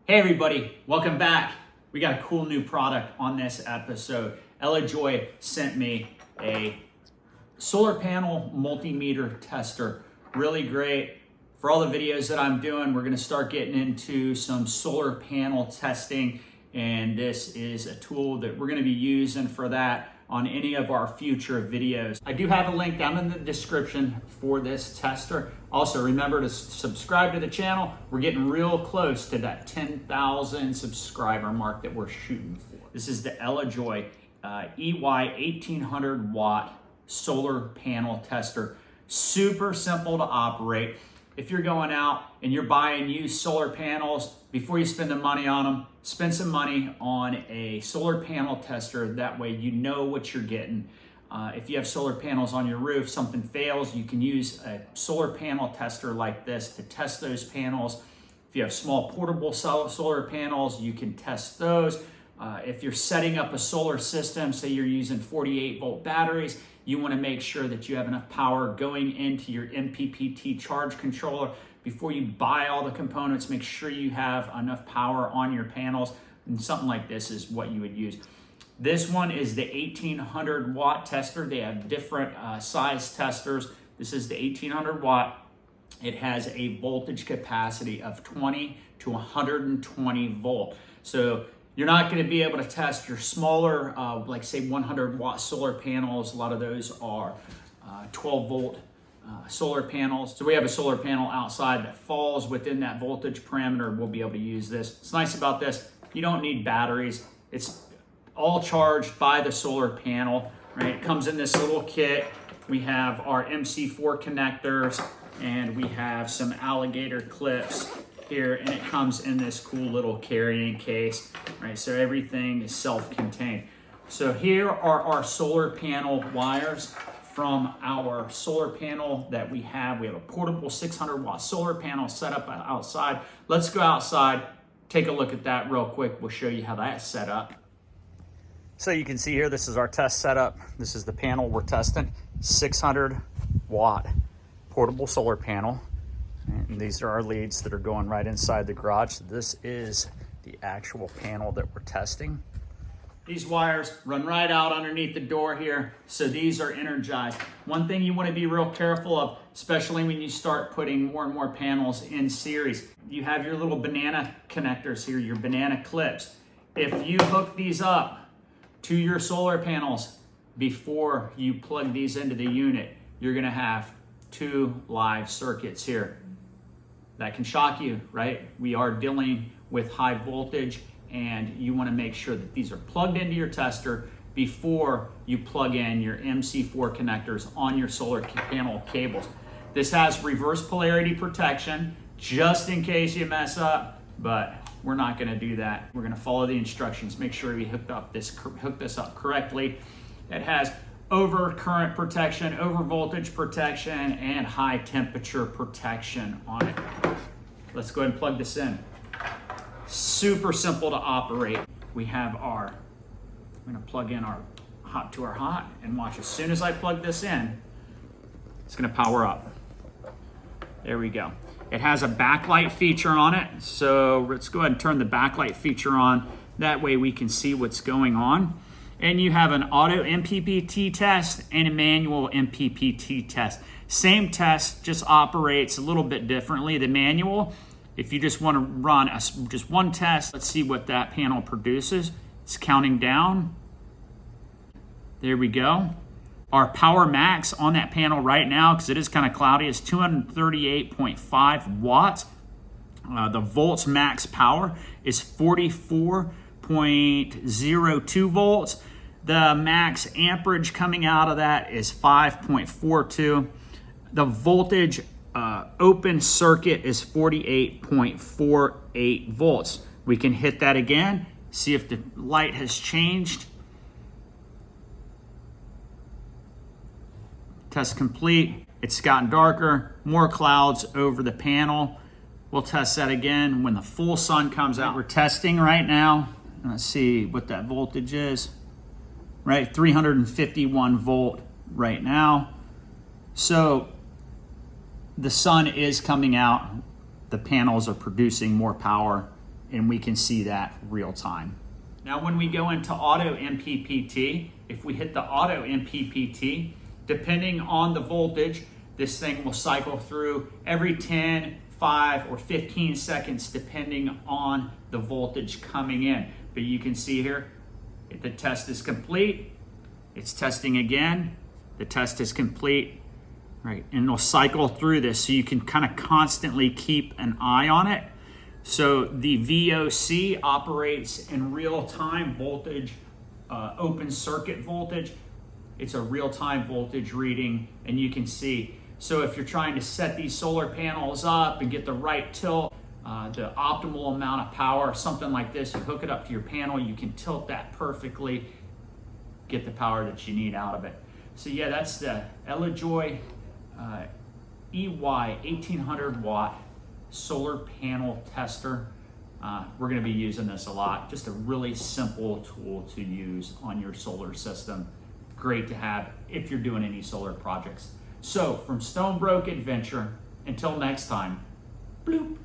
Hey everybody, welcome back. We got a cool new product on this episode. Ella Joy sent me a solar panel multimeter tester. Really great. For all the videos that I'm doing, we're gonna start getting into some solar panel testing, and this is a tool that we're gonna be using for that on any of our future videos. I do have a link down in the description for this tester. Also, remember to subscribe to the channel. We're getting real close to that 10,000 subscriber mark that we're shooting for. This is the Ella Joy EY1800W Solar Panel Tester. Super simple to operate. If you're going out and you're buying used solar panels, before you spend the money on them, spend some money on a solar panel tester. That way you know what you're getting. If you have solar panels on your roof, something fails, you can use a solar panel tester like this to test those panels. If you have small portable solar panels, you can test those. If you're setting up a solar system, say you're using 48-volt batteries, you want to make sure that you have enough power going into your MPPT charge controller. Before you buy all the components, make sure you have enough power on your panels, and something like this is what you would use. This one is the 1800-watt tester. They have different size testers. This is the 1800-watt. It has a voltage capacity of 20 to 120 volt. So you're not going to be able to test your smaller, like say 100-watt solar panels. A lot of those are 12-volt solar panels. So we have a solar panel outside that falls within that voltage parameter. We'll be able to use this. What's nice about this, you don't need batteries. It's all charged by the solar panel, right? It comes in this little kit. We have our MC4 connectors, and we have some alligator clips here, and it comes in this cool little carrying case, right? So everything is self-contained. So here are our solar panel wires from our solar panel that we have. We have a portable 600-watt solar panel set up outside. Let's go outside, take a look at that real quick. We'll show you how that's set up. So you can see here, this is our test setup. This is the panel we're testing, 600-watt portable solar panel. And these are our leads that are going right inside the garage. This is the actual panel that we're testing. These wires run right out underneath the door here, so these are energized. One thing you want to be real careful of, especially when you start putting more and more panels in series, you have your little banana connectors here, your banana clips. If you hook these up to your solar panels before you plug these into the unit, you're going to have two live circuits here. That can shock you, right? We are dealing with high voltage, and you want to make sure that these are plugged into your tester before you plug in your MC4 connectors on your solar panel cables. This has reverse polarity protection just in case you mess up, but we're not going to do that. We're going to follow the instructions, make sure we hook this up correctly. It has over current protection, over voltage protection, and high temperature protection on it. Let's go ahead and plug this in. Super simple to operate. We have I'm going to plug in our hot to our hot, and watch, as soon as I plug this in, it's going to power up. There we go. It has a backlight feature on it, so let's go ahead and turn the backlight feature on. That way we can see what's going on. And you have an auto MPPT test and a manual MPPT test. Same test, just operates a little bit differently. The manual, if you just want to run just one test, let's see what that panel produces. It's counting down. There we go. Our power max on that panel right now, because it is kind of cloudy, is 238.5 watts. The volts max power is 44.02 volts. The max amperage coming out of that is 5.42. The voltage open circuit is 48.48 volts. We can hit that again, see if the light has changed. Test complete. It's gotten darker, more clouds over the panel. We'll test that again when the full sun comes out. We're testing right now. Let's see what that voltage is. Right, 351 volt right now. So the sun is coming out. The panels are producing more power and we can see that real time. Now when we go into auto MPPT, if we hit the auto MPPT, depending on the voltage, this thing will cycle through every 10, 5, or 15 seconds depending on the voltage coming in. But you can see here, if the test is complete, it's testing again, the test is complete, right? And it'll cycle through this so you can kind of constantly keep an eye on it. So the VOC operates in real-time voltage, open circuit voltage. It's a real-time voltage reading, and you can see. So if you're trying to set these solar panels up and get the right tilt, the optimal amount of power, something like this, you hook it up to your panel, you can tilt that perfectly, get the power that you need out of it. So yeah, that's the ELIJOY EY1800W Solar Panel Tester. We're going to be using this a lot. Just a really simple tool to use on your solar system. Great to have if you're doing any solar projects. So from Stonebrook Adventure, until next time, bloop.